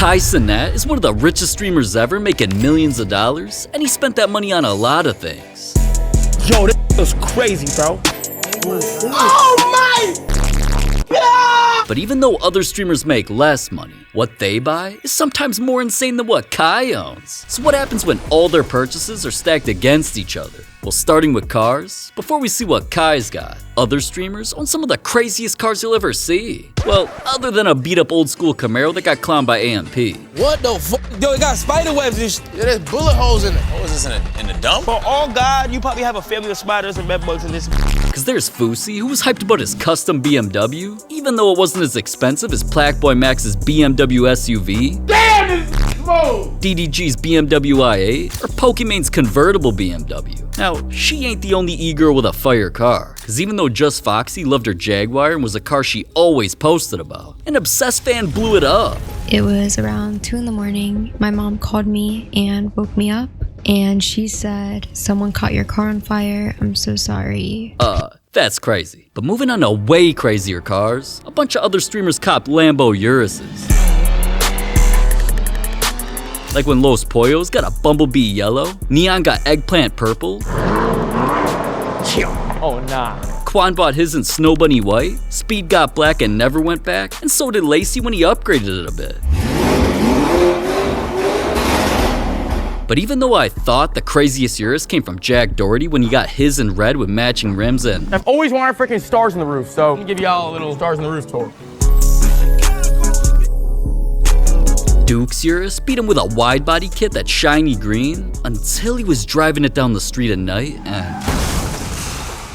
Cenat is one of the richest streamers ever, making millions of dollars, and he spent that money on a lot of things. Yo, this was crazy, bro. Oh my God! But even though other streamers make less money, what they buy is sometimes more insane than what Kai owns. So what happens when all their purchases are stacked against each other? Well, starting with cars, before we see what Kai's got, other streamers own some of the craziest cars you'll ever see. Well, other than a beat-up old-school Camaro that got clowned by AMP. What the fuck? Yo, it got spider webs and shit. Yeah, there's bullet holes in it. What was this, in the dump? For all God, you probably have a family of spiders and bedbugs in this. Cause there's Fousey, who was hyped about his custom BMW, even though it wasn't as expensive as Plaqueboy Max's BMW SUV. Damn, this smooth! DDG's BMW i8, or Pokemon's convertible BMW. Now, she ain't the only e-girl with a fire car, cause even though Just Foxy loved her Jaguar and was a car she always posted about, an obsessed fan blew it up. It was around 2 in the morning. My mom called me and woke me up, and she said, "Someone caught your car on fire. I'm so sorry." That's crazy. But moving on to way crazier cars, a bunch of other streamers copped Lambo Uruses. Like when Los Pollos got a Bumblebee yellow, Neon got eggplant purple. Oh, nah. Quan bought his in Snow Bunny white, Speed got black and never went back, and so did Lacey when he upgraded it a bit. But even though I thought the craziest Urus came from Jack Doherty when he got his in red with matching rims and I've always wanted freaking stars in the roof, so I'm gonna give y'all a little stars in the roof tour. Duke's Urus beat him with a wide body kit that's shiny green until he was driving it down the street at night and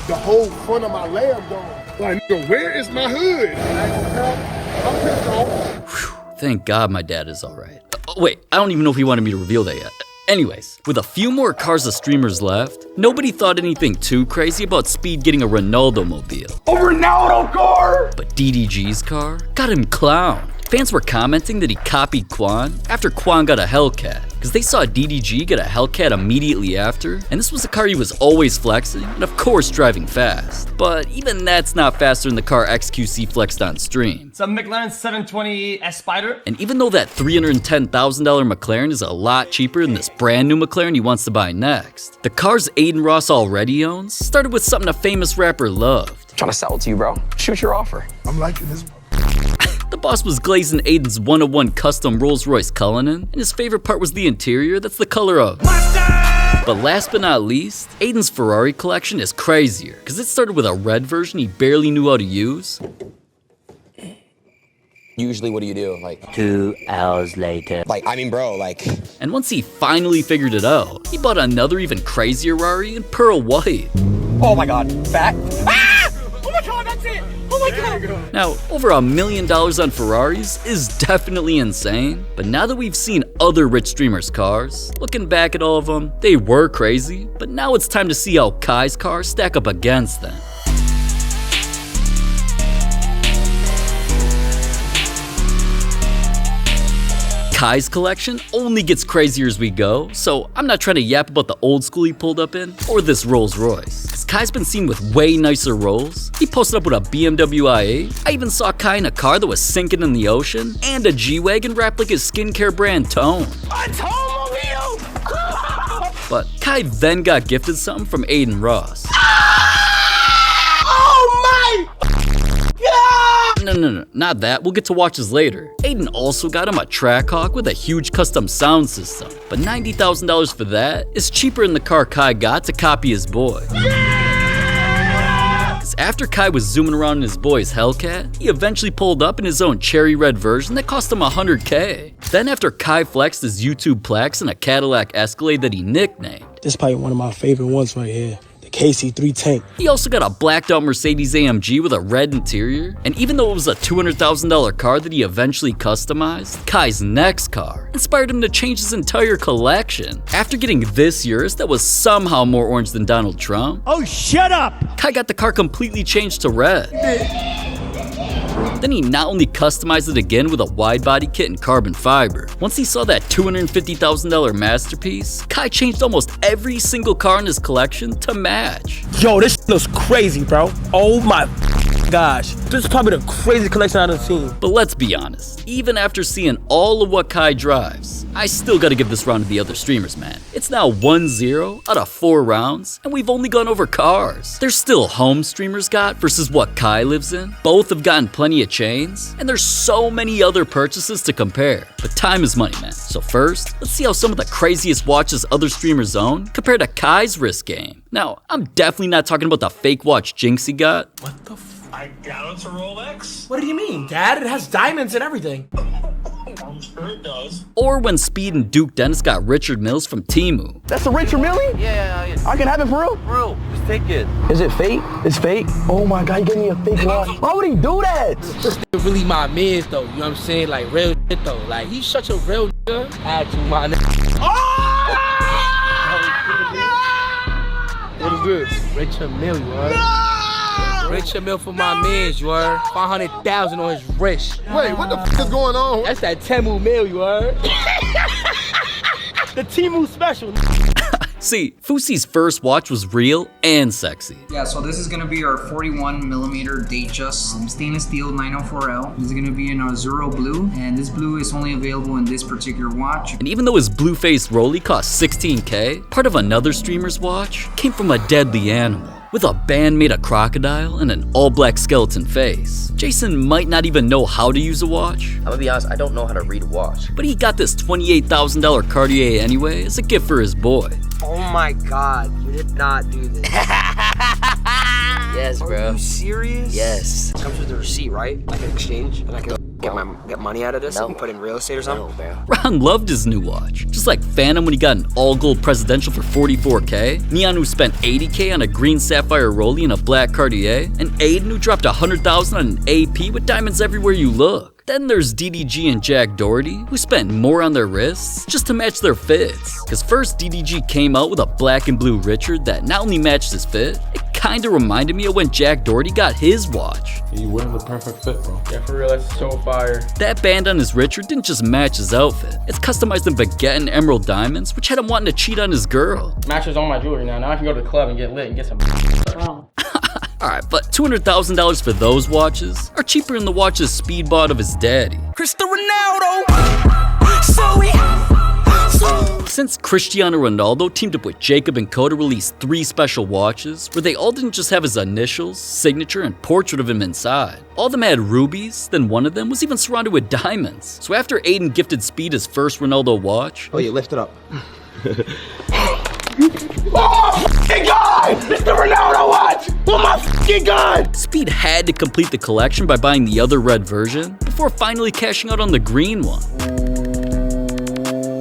The whole front of my lamb gone. Like, nigga, where is my hood? I'm pissed off. thank God my dad is alright. Wait, I don't even know if he wanted me to reveal that yet. Anyways, with a few more cars of streamers left, nobody thought anything too crazy about Speed getting a Ronaldo mobile. A Ronaldo car? But DDG's car got him clowned. Fans were commenting that he copied Quan after Quan got a Hellcat, because they saw DDG get a Hellcat immediately after, and this was a car he was always flexing, and of course driving fast. But even that's not faster than the car XQC flexed on stream. It's a McLaren 720S Spider. And even though that $310,000 McLaren is a lot cheaper than this brand new McLaren he wants to buy next, the cars Aiden Ross already owns started with something a famous rapper loved. Trying to sell it to you, bro. Shoot your offer. I'm liking this. The boss was glazing Aiden's 101 custom Rolls-Royce Cullinan, and his favorite part was the interior that's the color of mustard! But last but not least, Aiden's Ferrari collection is crazier, because it started with a red version he barely knew how to use. Usually, what do you do? Like, 2 hours later. And once he finally figured it out, he bought another even crazier Rari in pearl white. oh my God, fat. Ah! Oh my God, that's it! Oh my God! Now, over $1 million on Ferraris is definitely insane, but now that we've seen other rich streamers' cars, looking back at all of them, they were crazy, but now it's time to see how Kai's cars stack up against them. Kai's collection only gets crazier as we go, so I'm not trying to yap about the old school he pulled up in, or this Rolls Royce. Cause Kai's been seen with way nicer Rolls. He posted up with a BMW i8. I even saw Kai in a car that was sinking in the ocean, and a G-Wagon wrapped like his skincare brand Tone. A Tomobile! But Kai then got gifted something from Aiden Ross. Oh my God! No, not that. We'll get to watches later. Aiden also got him a Trackhawk with a huge custom sound system, but $90,000 for that is cheaper than the car Kai got to copy his boy. Cause after Kai was zooming around in his boy's Hellcat, he eventually pulled up in his own cherry red version that cost him $100K. Then after Kai flexed his YouTube plaques in a Cadillac Escalade that he nicknamed, This is probably one of my favorite ones right here. The KC3 tank. he also got a blacked out Mercedes AMG with a red interior, and even though it was a $200,000 car that he eventually customized, Kai's next car inspired him to change his entire collection. After getting this Urus that was somehow more orange than Donald Trump, Oh, shut up! Kai got the car completely changed to red. Then he not only customized it again with a wide body kit and carbon fiber. Once he saw that $250,000 masterpiece, Kai changed almost every single car in his collection to match. Yo, this was crazy, bro. Oh my gosh. This is probably the craziest collection I've ever seen. But let's be honest, even after seeing all of what Kai drives, I still gotta give this round to the other streamers, man. It's now 1-0 out of 4 rounds, and we've only gone over cars. There's still home streamers got versus what Kai lives in. Both have gotten plenty of chains, and there's so many other purchases to compare. But time is money, man. So first, let's see how some of the craziest watches other streamers own compare to Kai's wrist game. Now, I'm definitely not talking about the fake watch Jinxie got. What the f? I doubt it's a Rolex. What do you mean, Dad? It has diamonds and everything. I'm sure it does. Or when Speed and Duke Dennis got Richard Mills from Temu. That's a Richard Millie? Yeah. I can have it for real? Bro, just take it. Is it fake? It's fake? Oh my God, you gave me a fake watch. Why would he do that? This nigga really my mans though, you know what I'm saying? Like real shit though. Like he's such a real nigga. Add to my nigga. What is this? Richard Mill, you heard? Richard Mill for my mans, you heard? 500,000 on his wrist. Wait, what the f is going on? That's that Temu Mill, you heard? The Temu special. See, Fusi's first watch was real and sexy. Yeah, so this is gonna be our 41mm Datejust stainless steel 904L. This is gonna be in our Zero Blue, and this blue is only available in this particular watch. And even though his blue-faced Rolly cost $16K, part of another streamer's watch came from a deadly animal. With a band made of crocodile and an all-black skeleton face. Jason might not even know how to use a watch, I'm gonna be honest, I don't know how to read a watch. but he got this $28,000 Cartier anyway as a gift for his boy. Oh my God, you did not do this. Yes, bro. Are you serious? Yes. It comes with a receipt, right? Like an exchange, and I can get money out of this and put it in real estate or something. No, bro. Ron loved his new watch, just like Phantom when he got an all-gold presidential for $44K, Neon who spent $80K on a green sapphire Rolly and a black Cartier, and Aiden who dropped $100,000 on an AP with diamonds everywhere you look. Then there's DDG and Jack Doherty, who spent more on their wrists just to match their fits. Cause first DDG came out with a black and blue Richard that not only matched his fit, it kinda reminded me of when Jack Doherty got his watch. You wearing the perfect fit, bro. Yeah, for real, that's so fire. That band on his Richard didn't just match his outfit, it's customized in baguette and emerald diamonds, which had him wanting to cheat on his girl. Matches on my jewelry now. Now I can go to the club and get lit and get some. Alright, but $200,000 for those watches are cheaper than the watches Speed bought of his daddy. Cristiano Ronaldo. Since Cristiano Ronaldo teamed up with Jacob & Co to release 3 special watches, where they all didn't just have his initials, signature, and portrait of him inside. All of them had rubies, then one of them was even surrounded with diamonds. So after Aiden gifted Speed his first Ronaldo watch, Oh, you lift it up. Oh my God! Mr. Ronaldo watch! Oh my fucking God! Speed had to complete the collection by buying the other red version, before finally cashing out on the green one.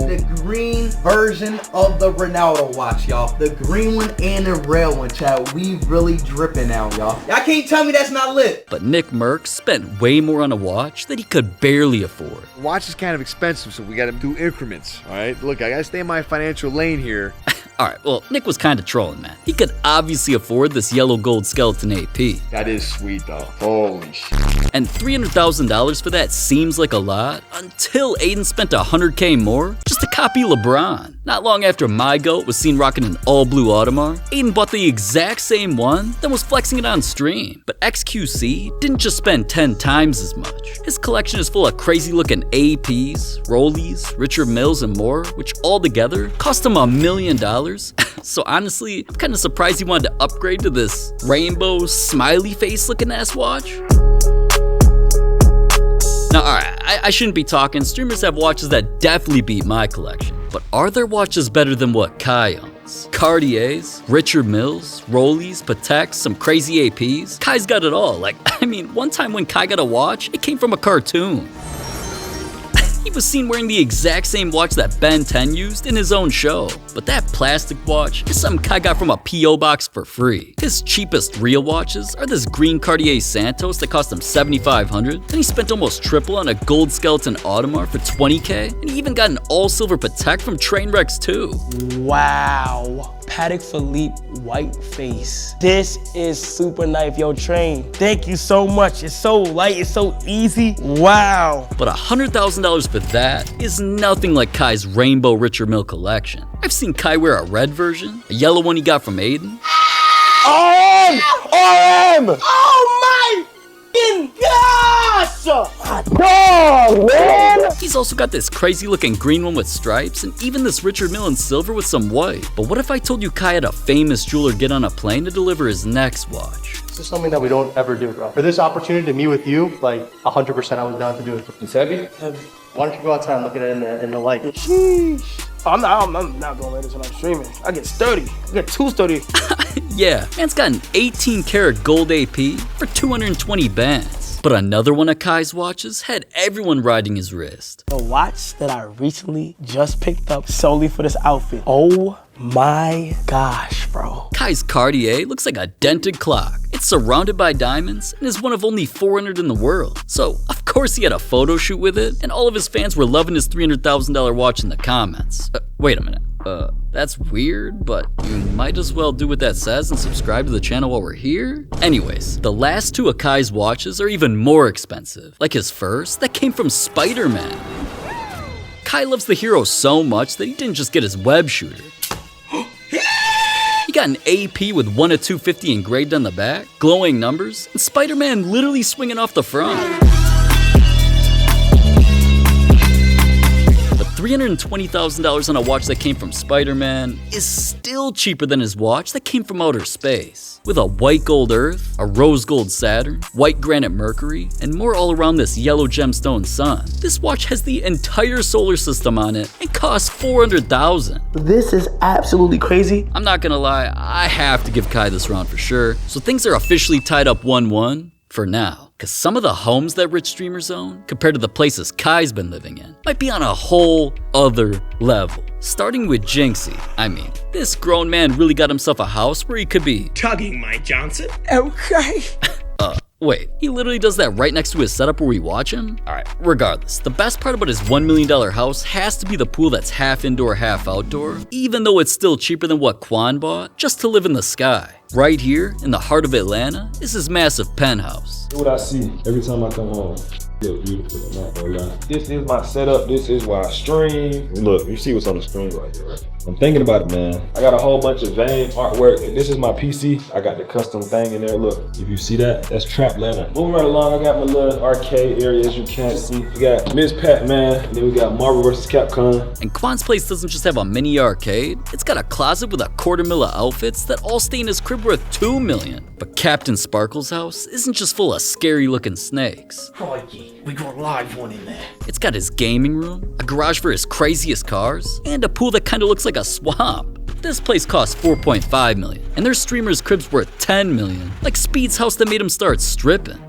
The green version of the Ronaldo watch, y'all. The green one and the red one, Chad. We really dripping out, y'all. Y'all can't tell me that's not lit. But Nick Merckx spent way more on a watch that he could barely afford. Watch is kind of expensive, so we gotta do increments, all right? Look, I gotta stay in my financial lane here. Alright, well, Nick was kinda trolling, man. He could obviously afford this yellow gold skeleton AP. That is sweet, though. Holy shit. And $300,000 for that seems like a lot, until Aiden spent $100K more just to copy LeBron. Not long after my GOAT was seen rocking an all-blue Audemars, Aiden bought the exact same one, then was flexing it on stream. But XQC didn't just spend 10 times as much. His collection is full of crazy-looking APs, Rollies, Richard Mills, and more, which all together cost him $1 million. So honestly, I'm kinda surprised he wanted to upgrade to this rainbow, smiley face looking ass watch. Now, alright, I shouldn't be talking. Streamers have watches that definitely beat my collection. But are there watches better than what Kai owns? Cartiers, Richard Mills, Rollies, Pateks, some crazy APs? Kai's got it all. Like, I mean, one time when Kai got a watch, it came from a cartoon. He was seen wearing the exact same watch that Ben 10 used in his own show. But that plastic watch is something Kai got from a P.O. box for free. His cheapest real watches are this green Cartier Santos that cost him $7,500. Then he spent almost triple on a gold skeleton Audemars for $20K. And he even got an all-silver Patek from Trainwrecks too. Wow. Patek Philippe white face. This is super knife, yo, Train. Thank you so much. It's so light, it's so easy. Wow. But $100,000 for that is nothing like Kai's Rainbow Richard Mille collection. I've seen Kai wear a red version, a yellow one he got from Aiden. RM! Oh my million! Gosh! Dog, man! He's also got this crazy looking green one with stripes, and even this Richard Mille in silver with some white. But what if I told you Kai had a famous jeweler get on a plane to deliver his next watch? This is something that we don't ever do, bro. For this opportunity to meet with you, like 100% I was down to do it. It's heavy? Heavy. Why don't you go outside and look at it in the light? Sheesh. I'm not gonna let this when I'm streaming. I get sturdy. I get too sturdy. Yeah, man's got an 18 karat gold AP for 220 bands. But another one of Kai's watches had everyone riding his wrist. A watch that I recently just picked up solely for this outfit. Oh my gosh, bro. Kai's Cartier looks like a dented clock. It's surrounded by diamonds and is one of only 400 in the world. So, of course he had a photo shoot with it, and all of his fans were loving his $300,000 watch in the comments. Wait a minute. That's weird, but you might as well do what that says and subscribe to the channel while we're here. Anyways, the last two of Kai's watches are even more expensive. Like his first, that came from Spider-Man. Kai loves the hero so much that he didn't just get his web shooter. He got an AP with 1 of 250 engraved on the back, glowing numbers, and Spider-Man literally swinging off the front. But $320,000 on a watch that came from Spider-Man is still cheaper than his watch that came from outer space. With a white gold Earth, a rose gold Saturn, white granite Mercury, and more all around this yellow gemstone sun, this watch has the entire solar system on it and costs $400,000. This is absolutely crazy. I'm not gonna lie, I have to give Kai this round for sure. So things are officially tied up 1-1 for now. Cause some of the homes that rich streamers own, compared to the places Kai's been living in, might be on a whole other level. Starting with Jinxie. I mean, this grown man really got himself a house where he could be tugging my Johnson. Okay. Wait, he literally does that right next to his setup where we watch him? Alright, regardless, the best part about his $1 million house has to be the pool that's half indoor, half outdoor, even though it's still cheaper than what Quan bought just to live in the sky. Right here, in the heart of Atlanta, is his massive penthouse. What I see every time I come home. Look beautiful, I'm not gonna lie. This is my setup, this is why I stream. Look, you see what's on the screen right here, right? I'm thinking about it, man. I got a whole bunch of vein artwork, and this is my PC. I got the custom thing in there, look. If you see that, that's Trap Atlanta. Moving right along, I got my little arcade area, as you can see. We got Miss Pac-Man, and then we got Marvel vs. Capcom. And Quan's place doesn't just have a mini arcade, it's got a closet with $250,000 of outfits that all stay in his crib worth $2 million. But Captain Sparkle's house isn't just full of scary looking snakes. Crikey, we got a live one in there. It's got his gaming room, a garage for his craziest cars, and a pool that kinda looks like a swamp. This place costs $4.5 million, and their streamer's crib's worth $10 million, like Speed's house that made him start stripping.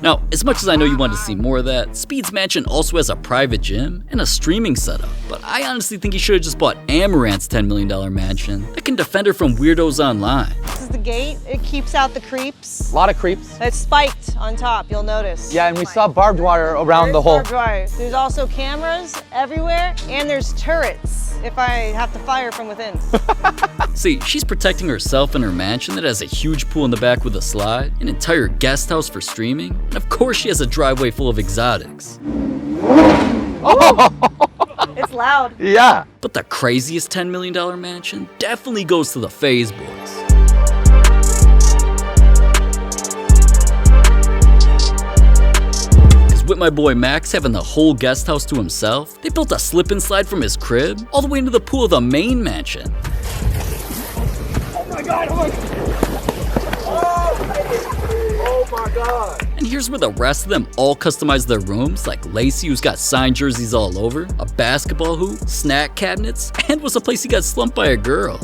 Now, as much as I know you want to see more of that, Speed's mansion also has a private gym and a streaming setup, but I honestly think he should have just bought Amaranth's $10 million mansion that can defend her from weirdos online. This is the gate. It keeps out the creeps. A lot of creeps. It's spiked on top, you'll notice. Yeah, and we saw barbed wire around the whole. Barbed wire. There's also cameras everywhere, and there's turrets if I have to fire from within. See, she's protecting herself and her mansion that has a huge pool in the back with a slide, an entire guest house for streaming, and of course she has a driveway full of exotics. It's loud. Yeah. But the craziest $10 million mansion definitely goes to the FaZe boys. With my boy Max having the whole guest house to himself, they built a slip and slide from his crib all the way into the pool of the main mansion. Oh my god, oh my god. Oh my god. And here's where the rest of them all customize their rooms, like Lacey, who's got signed jerseys all over, a basketball hoop, snack cabinets, and was a place he got slumped by a girl.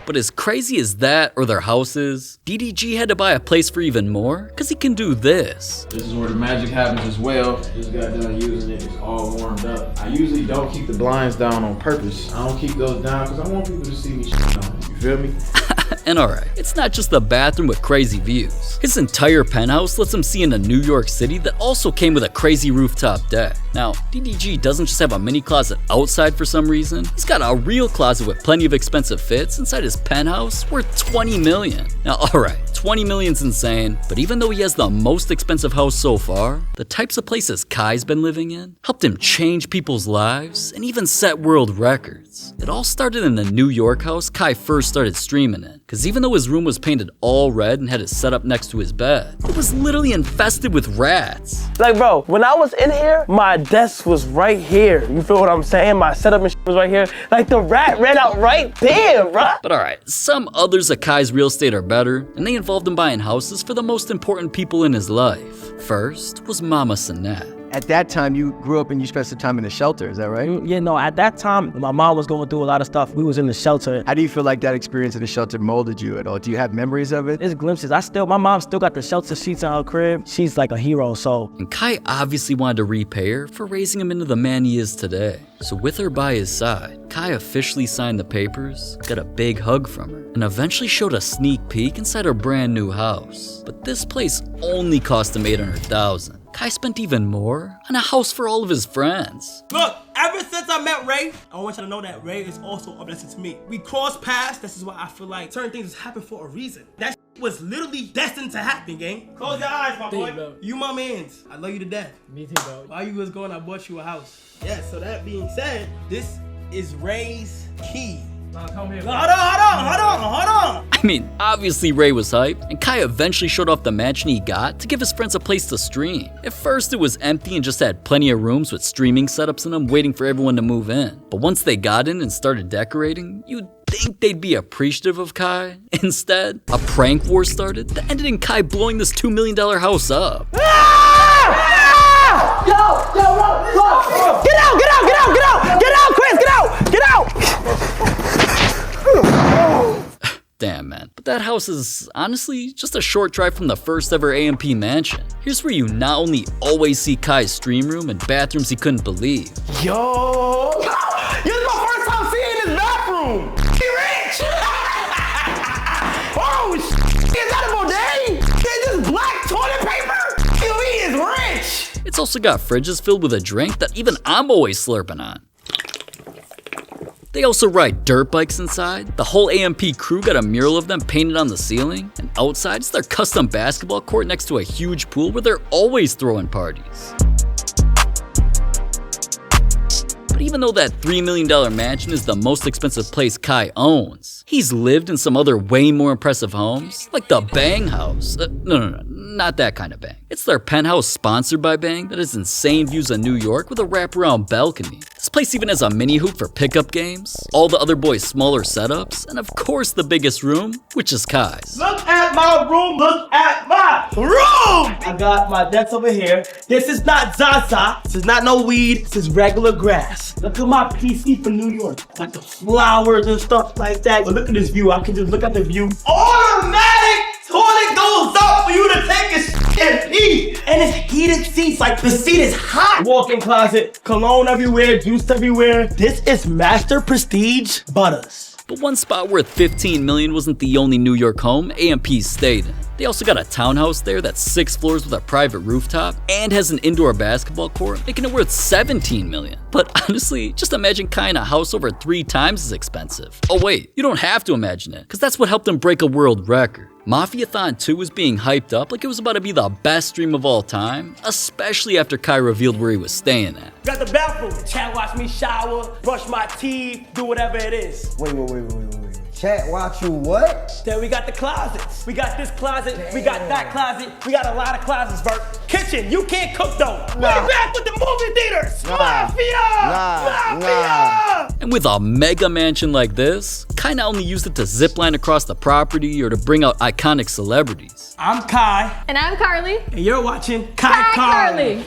But as crazy as that or their house is, DDG had to buy a place for even more, because he can do this. This is where the magic happens as well. Just got done using it, it's all warmed up. I usually don't keep the blinds down on purpose. I don't keep those down because I want people to see me on. You feel me? And alright, it's not just the bathroom with crazy views. His entire penthouse lets him see into New York City that also came with a crazy rooftop deck. Now, DDG doesn't just have a mini closet outside for some reason, he's got a real closet with plenty of expensive fits inside his penthouse worth $20 million. Now alright, $20 20 million's insane, but even though he has the most expensive house so far, the types of places Kai's been living in helped him change people's lives and even set world records. It all started in the New York house Kai first started streaming in, because even though his room was painted all red and had his setup next to his bed, it was literally infested with rats. Like, bro, when I was in here, my desk was right here. You feel what I'm saying? My setup and shit was right here. Like, the rat ran out right there, bro. But alright, some others at Kai's real estate are better, and they involved him buying houses for the most important people in his life. First was Mama Cenat. At that time, you grew up and you spent some time in the shelter, is that right? Yeah, no, at that time, when my mom was going through a lot of stuff, we was in the shelter. How do you feel like that experience in the shelter molded you at all? Do you have memories of it? There's glimpses. my mom still got the shelter sheets in her crib. She's like a hero, so. And Kai obviously wanted to repay her for raising him into the man he is today. So with her by his side, Kai officially signed the papers, got a big hug from her, and eventually showed a sneak peek inside her brand new house. But this place only cost him $800,000. Kai spent even more on a house for all of his friends. Look, ever since I met Ray, I want you to know that Ray is also a blessing to me. We crossed paths. This is why I feel like certain things happen for a reason. That was literally destined to happen, gang. Close your eyes, my boy. Bro. You my mans. I love you to death. Me too, bro. While you was going, I bought you a house. Yeah, so that being said, this is Ray's key. Hold on. I mean, obviously Ray was hyped, and Kai eventually showed off the mansion he got to give his friends a place to stream. At first it was empty and just had plenty of rooms with streaming setups in them waiting for everyone to move in. But once they got in and started decorating, you'd think they'd be appreciative of Kai. Instead, a prank war started that ended in Kai blowing this $2 million house up. Yo, run! Get out, Chris, get out! Damn, man. But that house is honestly just a short drive from the first ever AMP mansion. Here's where you not only always see Kai's stream room and bathrooms he couldn't believe. Yo! This is my first time seeing this bathroom! He rich! Oh, is that a bidet? Is this black toilet paper? He is rich! It's also got fridges filled with a drink that even I'm always slurping on. They also ride dirt bikes inside. The whole AMP crew got a mural of them painted on the ceiling. And outside is their custom basketball court next to a huge pool where they're always throwing parties. But even though that $3 million mansion is the most expensive place Kai owns, he's lived in some other way more impressive homes, like the Bang House. No, not that kind of Bang. It's their penthouse sponsored by Bang that has insane views of New York with a wraparound balcony. This place even has a mini hoop for pickup games, all the other boys' smaller setups, and of course the biggest room, which is Kai's. Look at my room, look at my room! I got my decks over here. This is not Zaza, this is not no weed, this is regular grass. Look at my PC for New York. Like the flowers and stuff like that. But look at this view, I can just look at the view. Automatic toilet goes up for you to take a shit and pee. And it's heated seats, like the seat is hot. Walk-in closet, cologne everywhere, juice everywhere. This is Master Prestige Butters. But one spot worth $15 million wasn't the only New York home AMP stayed in. They also got a townhouse there that's 6 floors with a private rooftop and has an indoor basketball court, making it worth $17 million. But honestly, just imagine Kai in a house over 3 times as expensive. Oh wait, you don't have to imagine it, because that's what helped him break a world record. Mafiathon 2 was being hyped up like it was about to be the best stream of all time, especially after Kai revealed where he was staying at. Got the bathroom. Chat, watch me shower, brush my teeth, do whatever it is. Wait. Chat, watch you what? Then we got the closets. We got this closet, we got that closet, we got a lot of closets, Bert. Kitchen, you can't cook though. We're back with the movie theaters. Mafia! And with a mega mansion like this, Kai not only used it to zipline across the property or to bring out iconic celebrities. I'm Kai. And I'm Carly. And you're watching Kai Carly.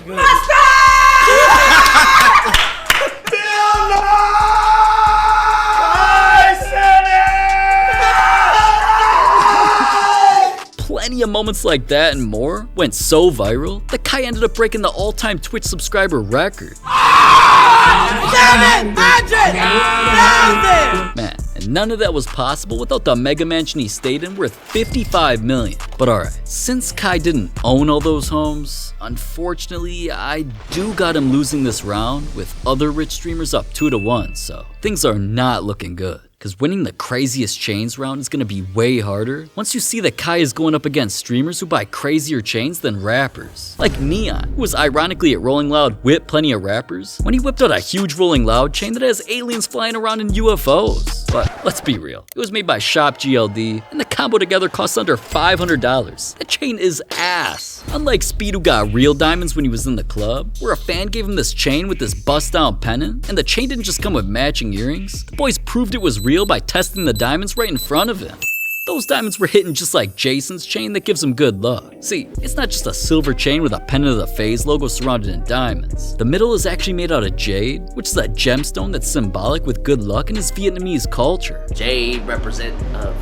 Plenty of moments like that and more went so viral that Kai ended up breaking the all-time Twitch subscriber record. 700,000! Man, and none of that was possible without the mega mansion he stayed in worth $55 million. But alright, since Kai didn't own all those homes, unfortunately, I do got him losing this round with other rich streamers up 2-1, so things are not looking good. Because winning the craziest chains round is going to be way harder once you see that Kai is going up against streamers who buy crazier chains than rappers. Like Neon, who was ironically at Rolling Loud with plenty of rappers when he whipped out a huge Rolling Loud chain that has aliens flying around in UFOs. But let's be real, it was made by Shop GLD, and the combo together costs under $500. That chain is ass. Unlike Speed, who got real diamonds when he was in the club, where a fan gave him this chain with this bust-down pennant, and the chain didn't just come with matching earrings. The boys proved it was real by testing the diamonds right in front of him. Those diamonds were hitting just like Jason's chain that gives him good luck. See, it's not just a silver chain with a pennant of the FaZe logo surrounded in diamonds. The middle is actually made out of jade, which is a gemstone that's symbolic with good luck in his Vietnamese culture. Jade represent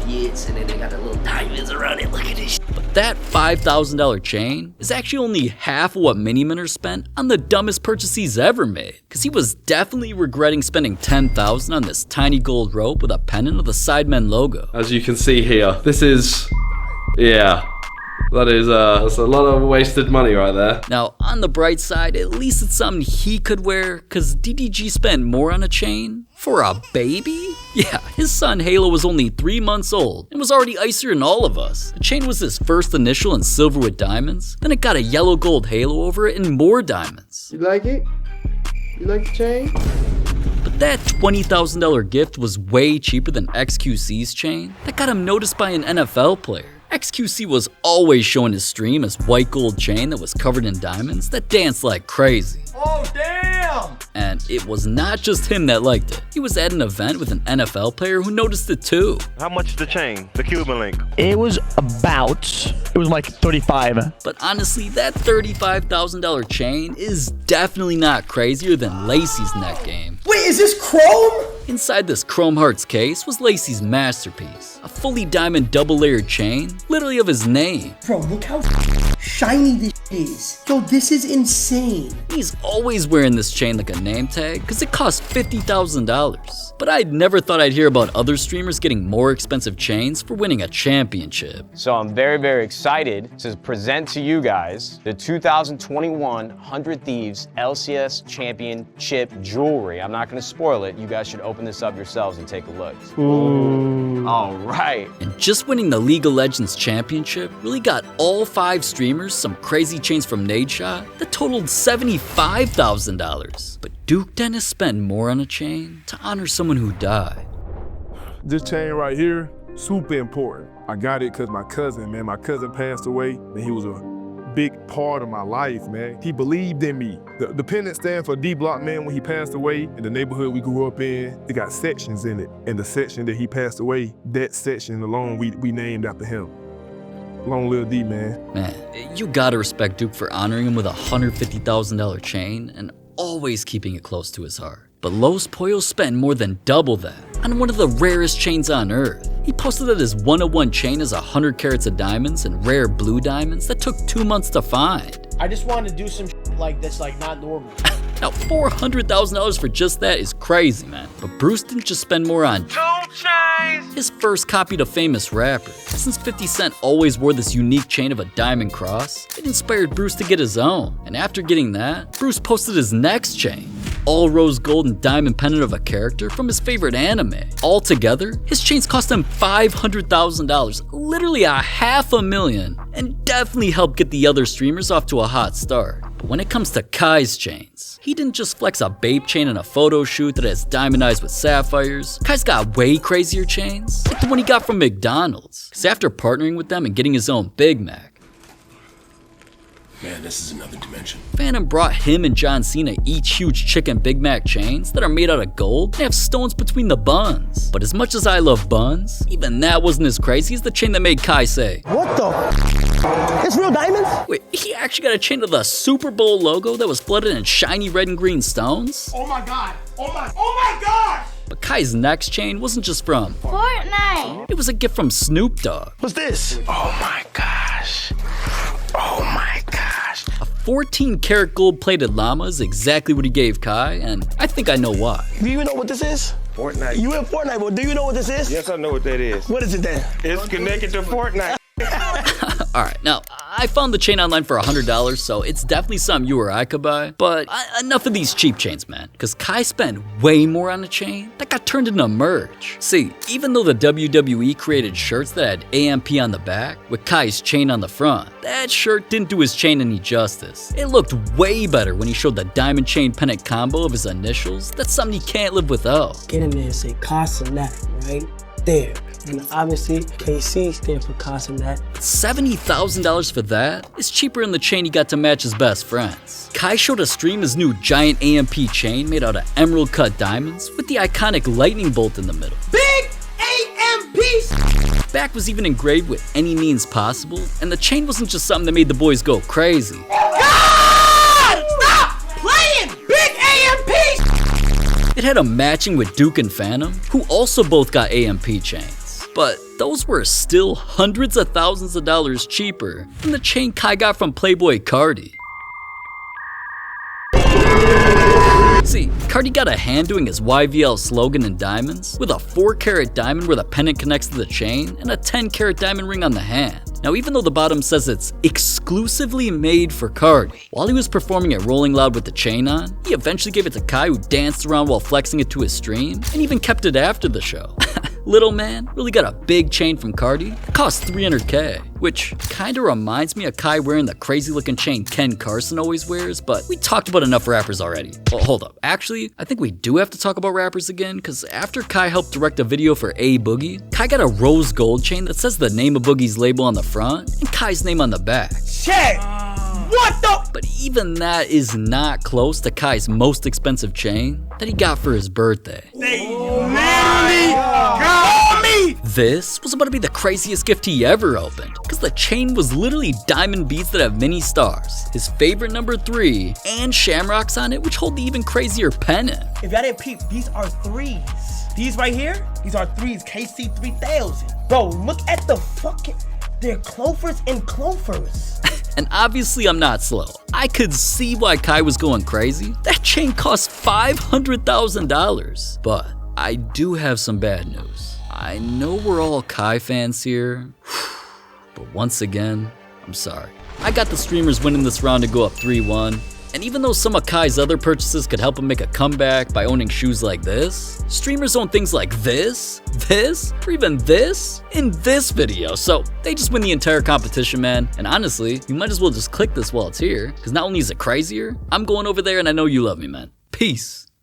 Viets, and then they got the little diamonds around it. Look at this. But that $5,000 chain is actually only half of what Mini Minter spent on the dumbest purchase he's ever made. Cause he was definitely regretting spending $10,000 on this tiny gold rope with a pennant of the Sidemen logo. As you can see here, this is, yeah, that's a lot of wasted money right there. Now, on the bright side, at least it's something he could wear, cause DDG spent more on a chain for a baby? Yeah, his son Halo was only 3 months old and was already icier than all of us. The chain was his first initial in silver with diamonds, then it got a yellow gold halo over it and more diamonds. You like it? You like the chain? But that $20,000 gift was way cheaper than XQC's chain that got him noticed by an NFL player. XQC was always showing his stream as white gold chain that was covered in diamonds that danced like crazy. Oh, damn! And it was not just him that liked it. He was at an event with an NFL player who noticed it too. How much is the chain? The Cuban link? It was like 35. But honestly, that $35,000 chain is definitely not crazier than Lacey's net game. Wait, is this chrome? Inside this Chrome Hearts case was Lacey's masterpiece, a fully diamond double-layered chain, literally of his name. Bro, look how shiny this is. Yo, this is insane. He's always wearing this chain like a name tag because it costs $50,000. But I never thought I'd hear about other streamers getting more expensive chains for winning a championship. So I'm very, very excited to present to you guys the 2021 100 Thieves LCS Championship jewelry. I'm not gonna spoil it. You guys should open this up yourselves and take a look. Ooh. All right. And just winning the League of Legends Championship really got all 5 streamers some crazy chains from Nadeshot that totaled $75,000. But Duke Dennis spent more on a chain to honor someone who died. This chain right here, super important. I got it because my cousin passed away, and he was a big part of my life, man. He believed in me. The pendant stand for D-Block, man. When he passed away, in the neighborhood we grew up in, it got sections in it. And the section that he passed away, that section alone, we named after him. Long live D, man. Man, you gotta respect Duke for honoring him with a $150,000 chain and always keeping it close to his heart. But Los Pollos spent more than double that on one of the rarest chains on earth. He posted that his 101 chain is 100 carats of diamonds and rare blue diamonds that took 2 months to find. I just wanted to do some like that's like not normal. Now $400,000 for just that is crazy, man. But Bruce didn't just spend more on his first copy to famous rapper. Since 50 Cent always wore this unique chain of a diamond cross, it inspired Bruce to get his own. And after getting that, Bruce posted his next chain. All rose gold and diamond pendant of a character from his favorite anime. Altogether, his chains cost him $500,000, literally $500,000, and definitely helped get the other streamers off to a hot start. But when it comes to Kai's chains, he didn't just flex a babe chain in a photo shoot that has diamond eyes with sapphires. Kai's got way crazier chains, like the one he got from McDonald's. Cause after partnering with them and getting his own Big Mac, man, this is another dimension. Phantom brought him and John Cena each huge chicken Big Mac chains that are made out of gold and have stones between the buns. But as much as I love buns, even that wasn't as crazy as the chain that made Kai say, "What the It's real diamonds?" Wait, he actually got a chain of the Super Bowl logo that was flooded in shiny red and green stones? Oh my god! Oh my gosh! But Kai's next chain wasn't just from Fortnite. It was a gift from Snoop Dogg. What's this? Oh my gosh. Oh my gosh. A 14-karat gold-plated llama is exactly what he gave Kai, and I think I know why. Do you even know what this is? Fortnite. You in Fortnite, but do you know what this is? Yes, I know what that is. What is it then? It's connected to Fortnite. Alright, now, I found the chain online for $100, so it's definitely something you or I could buy. But enough of these cheap chains, man. Because Kai spent way more on a chain that got turned into merch. See, even though the WWE created shirts that had AMP on the back, with Kai's chain on the front, that shirt didn't do his chain any justice. It looked way better when he showed the diamond chain pennant combo of his initials. That's something you can't live without. Get in there and say Cenat right there. And obviously, KC stands for Cenat. $70,000 for that is cheaper than the chain he got to match his best friends. Kai showed a stream his new giant AMP chain made out of emerald cut diamonds with the iconic lightning bolt in the middle. Big AMP! Back was even engraved with any means possible, and the chain wasn't just something that made the boys go crazy. God! Stop playing! Big AMP! It had a matching with Duke and Phantom, who also both got AMP chains. But those were still hundreds of thousands of dollars cheaper than the chain Kai got from Playboy Cardi. See, Cardi got a hand doing his YVL slogan in diamonds, with a 4-carat diamond where the pendant connects to the chain, and a 10-carat diamond ring on the hand. Now, even though the bottom says it's exclusively made for Cardi, while he was performing at Rolling Loud with the chain on, he eventually gave it to Kai, who danced around while flexing it to his stream, and even kept it after the show. Little man really got a big chain from Cardi. It cost $300K, which kinda reminds me of Kai wearing the crazy looking chain Ken Carson always wears, but we talked about enough rappers already. Well, hold up. Actually, I think we do have to talk about rappers again, because after Kai helped direct a video for A Boogie, Kai got a rose gold chain that says the name of Boogie's label on the front and Kai's name on the back. Shit! What the? But even that is not close to Kai's most expensive chain that he got for his birthday. They literally got me! This was about to be the craziest gift he ever opened, because the chain was literally diamond beads that have mini stars, his favorite number 3, and shamrocks on it, which hold the even crazier pennant. If y'all didn't peep, these are 3s. These right here, these are 3s, KC 3000. Bro, look at the fucking, they're clovers and clovers. And obviously I'm not slow. I could see why Kai was going crazy. That chain cost $500,000. But I do have some bad news. I know we're all Kai fans here, but once again, I'm sorry. I got the streamers winning this round to go up 3-1. And even though some of Kai's other purchases could help him make a comeback by owning shoes like this, streamers own things like this, or even this in this video. So they just win the entire competition, man. And honestly, you might as well just click this while it's here, because not only is it crazier, I'm going over there and I know you love me, man. Peace.